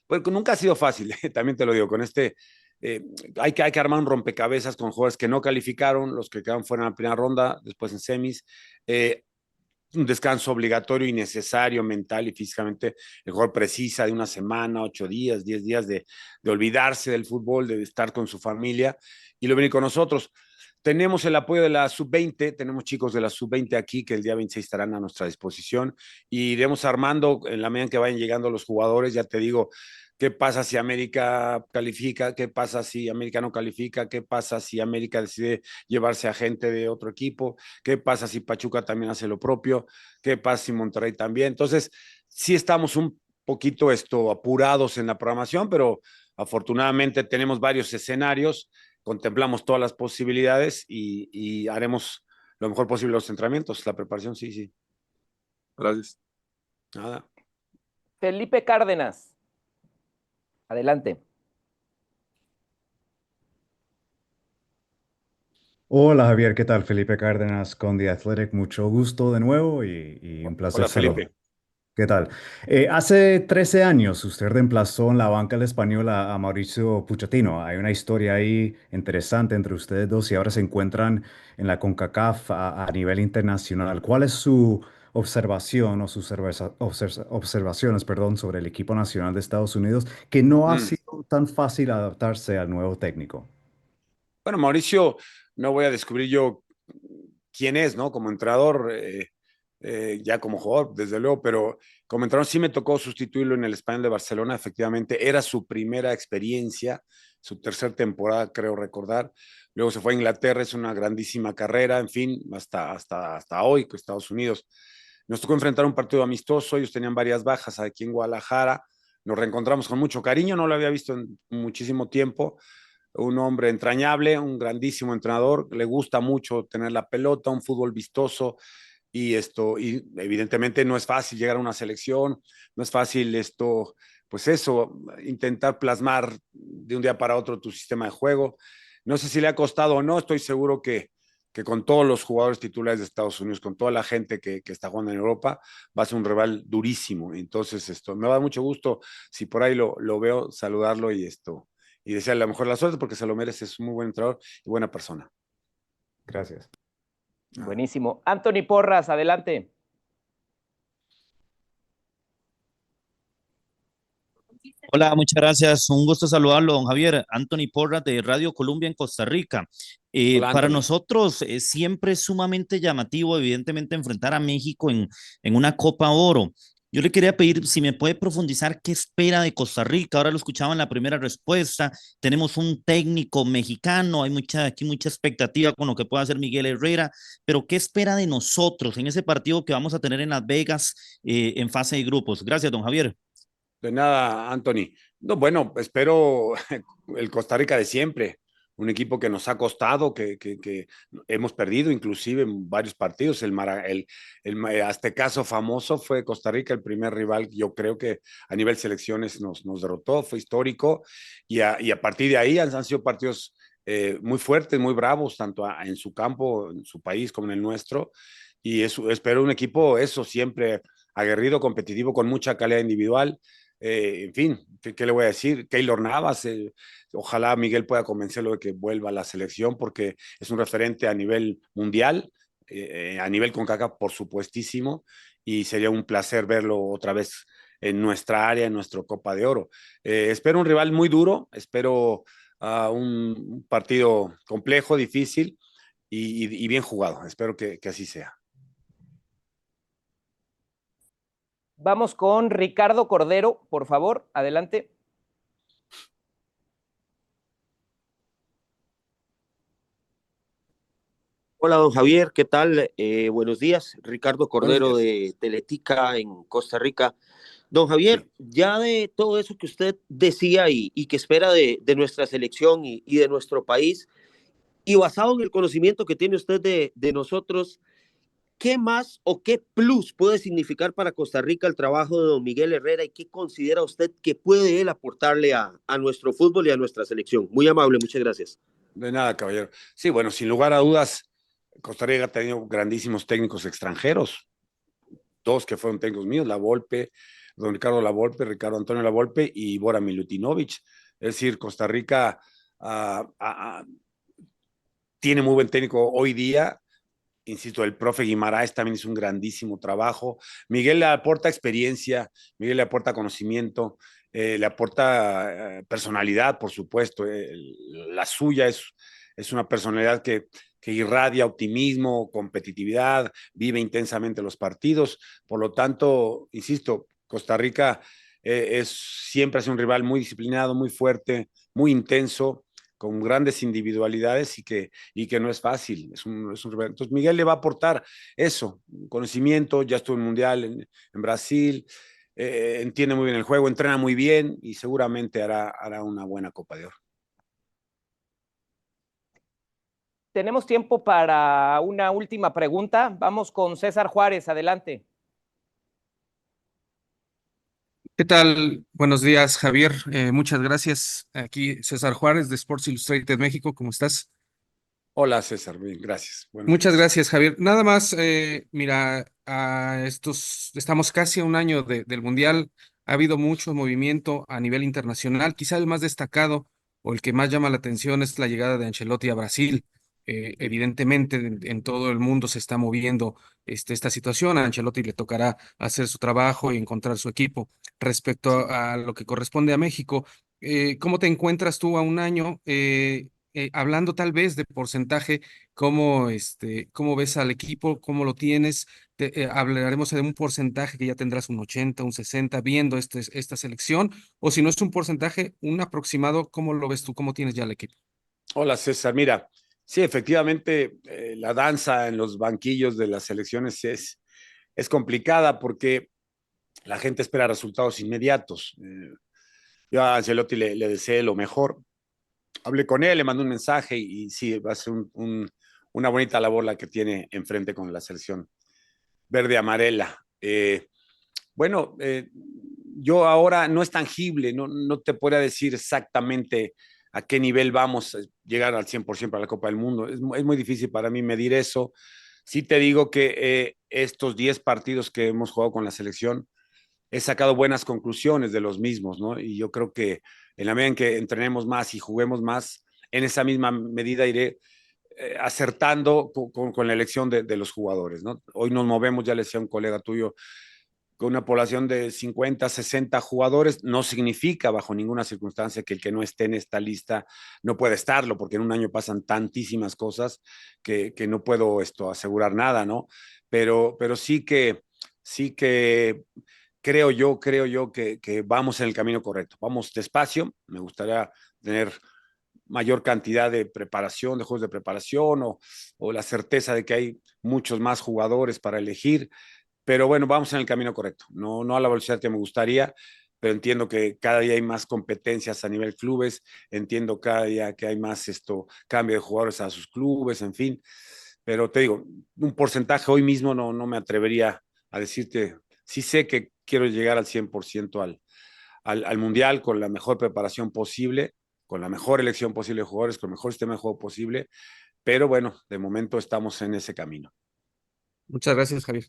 Pues nunca ha sido fácil, también te lo digo, con eh, hay que armar un rompecabezas con jugadores que no calificaron, los que quedaron fuera en la primera ronda, después en semis. Eh, un descanso obligatorio y necesario mental y físicamente. El jugador precisa de una semana, 8 días, 10 días de olvidarse del fútbol, de estar con su familia y lo viene con nosotros. Tenemos el apoyo de la sub-20, tenemos chicos de la sub-20 aquí que el día 26 estarán a nuestra disposición y iremos armando en la medida en que vayan llegando los jugadores. Ya te digo, ¿qué pasa si América califica? ¿Qué pasa si América no califica? ¿Qué pasa si América decide llevarse a gente de otro equipo? ¿Qué pasa si Pachuca también hace lo propio? ¿Qué pasa si Monterrey también? Entonces, sí estamos un poquito apurados en la programación, pero afortunadamente tenemos varios escenarios, contemplamos todas las posibilidades y haremos lo mejor posible los entrenamientos, la preparación, sí, sí. Gracias. Nada. Felipe Cárdenas, adelante. Hola Javier, ¿qué tal? Felipe Cárdenas con The Athletic, mucho gusto de nuevo y un placer Hola, saludar. Felipe. ¿Qué tal? Hace 13 años usted reemplazó en la banca del español a Mauricio Pochettino. Hay una historia ahí interesante entre ustedes dos y ahora se encuentran en la CONCACAF a nivel internacional. ¿Cuál es su observación o sus observaciones, perdón, sobre el equipo nacional de Estados Unidos que no ha Mm. sido tan fácil adaptarse al nuevo técnico? Bueno, Mauricio, no voy a descubrir yo quién es, ¿no? Como entrenador, ya como jugador, desde luego, pero como entrenador sí me tocó sustituirlo en el Español de Barcelona, efectivamente, era su primera experiencia, su tercera temporada, creo recordar. Luego se fue a Inglaterra, es una grandísima carrera, en fin, hasta hoy, con Estados Unidos. Nos tocó enfrentar un partido amistoso, ellos tenían varias bajas aquí en Guadalajara, nos reencontramos con mucho cariño, no lo había visto en muchísimo tiempo, un hombre entrañable, un grandísimo entrenador, le gusta mucho tener la pelota, un fútbol vistoso y evidentemente no es fácil llegar a una selección, no es fácil pues eso, intentar plasmar de un día para otro tu sistema de juego. No sé si le ha costado o no, estoy seguro que con todos los jugadores titulares de Estados Unidos, con toda la gente que está jugando en Europa, va a ser un rival durísimo. Entonces, me da mucho gusto, si por ahí lo veo, saludarlo y desearle la mejor de la suerte porque se lo merece, es un muy buen entrenador y buena persona. Gracias. Buenísimo. Anthony Porras, adelante. Hola, muchas gracias. Un gusto saludarlo, don Javier. Anthony Porras de Radio Colombia en Costa Rica. Hola, Para Anthony. nosotros es siempre sumamente llamativo, evidentemente, enfrentar a México en una Copa Oro. Yo le quería pedir si me puede profundizar qué espera de Costa Rica. Ahora lo escuchaba en la primera respuesta. Tenemos un técnico mexicano, hay aquí mucha expectativa con lo que pueda hacer Miguel Herrera, pero ¿qué espera de nosotros en ese partido que vamos a tener en Las Vegas en fase de grupos? Gracias, don Javier. De nada, Anthony. No, bueno, espero el Costa Rica de siempre, un equipo que nos ha costado, que hemos perdido inclusive en varios partidos. Hasta caso famoso fue Costa Rica, el primer rival, yo creo que a nivel selecciones nos derrotó, fue histórico, y a partir de ahí han sido partidos muy fuertes, muy bravos, tanto en su campo, en su país, como en el nuestro, y espero un equipo, eso, siempre aguerrido, competitivo, con mucha calidad individual. En fin, ¿qué le voy a decir? Keylor Navas, ojalá Miguel pueda convencerlo de que vuelva a la selección porque es un referente a nivel mundial, a nivel CONCACAF, por supuestísimo, y sería un placer verlo otra vez en nuestra área, en nuestro Copa de Oro. Espero un rival muy duro, espero un partido complejo, difícil y bien jugado. Espero que así sea. Vamos con Ricardo Cordero, por favor, adelante. Hola, don Javier, ¿qué tal? Buenos días, Ricardo Buenos Cordero días. de Teletica en Costa Rica. Don Javier, Sí. ya de todo eso que usted decía y que espera de nuestra selección y de nuestro país, y basado en el conocimiento que tiene usted de nosotros, ¿qué más o qué plus puede significar para Costa Rica el trabajo de don Miguel Herrera y qué considera usted que puede él aportarle a nuestro fútbol y a nuestra selección? Muy amable, muchas gracias. De nada, caballero. Sí, bueno, sin lugar a dudas, Costa Rica ha tenido grandísimos técnicos extranjeros, dos que fueron técnicos míos, La Volpe, don Ricardo Lavolpe, Ricardo Antonio Lavolpe y Bora Milutinovic. Es decir, Costa Rica tiene muy buen técnico hoy día. Insisto, el profe Guimaraes también hizo un grandísimo trabajo. Miguel le aporta experiencia, Miguel le aporta conocimiento, le aporta personalidad, por supuesto. La suya es una personalidad que irradia optimismo, competitividad, vive intensamente los partidos. Por lo tanto, insisto, Costa Rica siempre ha sido un rival muy disciplinado, muy fuerte, muy intenso, con grandes individualidades y que no es fácil. Entonces, Miguel le va a aportar eso, conocimiento, ya estuvo en Mundial en Brasil, entiende muy bien el juego, entrena muy bien y seguramente hará una buena Copa de Oro. Tenemos tiempo para una última pregunta. Vamos con César Juárez, adelante. ¿Qué tal? Buenos días, Javier. Muchas gracias. Aquí César Juárez de Sports Illustrated México. ¿Cómo estás? Hola César, bien, gracias. Buenos Muchas días. gracias, Javier. Nada más, mira, estamos casi a un año del Mundial. Ha habido mucho movimiento a nivel internacional. Quizá el más destacado o el que más llama la atención es la llegada de Ancelotti a Brasil. Evidentemente, en todo el mundo se está moviendo esta situación. A Ancelotti le tocará hacer su trabajo y encontrar su equipo. Respecto a lo que corresponde a México, ¿cómo te encuentras tú a un año? Hablando tal vez de porcentaje, ¿cómo ves al equipo? ¿Cómo lo tienes? Hablaremos de un porcentaje que ya tendrás un 80, un 60 viendo esta selección, o si no es un porcentaje, un aproximado, ¿cómo lo ves tú? ¿Cómo tienes ya el equipo? Hola César, mira, sí, efectivamente, la danza en los banquillos de las elecciones es complicada porque la gente espera resultados inmediatos. Yo a Ancelotti le deseé lo mejor. Hablé con él, le mandé un mensaje y sí, va a ser una bonita labor la que tiene enfrente con la selección verde-amarela. Bueno, yo ahora no es tangible, no te podría decir exactamente a qué nivel vamos a llegar al 100% para la Copa del Mundo. Es muy difícil para mí medir eso. Sí te digo que estos 10 partidos que hemos jugado con la selección, he sacado buenas conclusiones de los mismos, ¿no? Y yo creo que en la medida en que entrenemos más y juguemos más, en esa misma medida iré acertando con la elección de los jugadores, ¿no? Hoy nos movemos, ya le decía un colega tuyo, con una población de 50, 60 jugadores, no significa bajo ninguna circunstancia que el que no esté en esta lista no puede estarlo, porque en un año pasan tantísimas cosas que no puedo asegurar nada, ¿no? Pero sí que creo yo que vamos en el camino correcto. Vamos despacio, me gustaría tener mayor cantidad de preparación, de juegos de preparación o la certeza de que hay muchos más jugadores para elegir, pero bueno, vamos en el camino correcto, no a la velocidad que me gustaría, pero entiendo que cada día hay más competencias a nivel clubes, entiendo cada día que hay más cambio de jugadores a sus clubes, en fin, pero te digo, un porcentaje hoy mismo no me atrevería a decirte, sí sé que quiero llegar al 100% al Mundial con la mejor preparación posible, con la mejor elección posible de jugadores, con el mejor sistema de juego posible, pero bueno, de momento estamos en ese camino. Muchas gracias, Javier.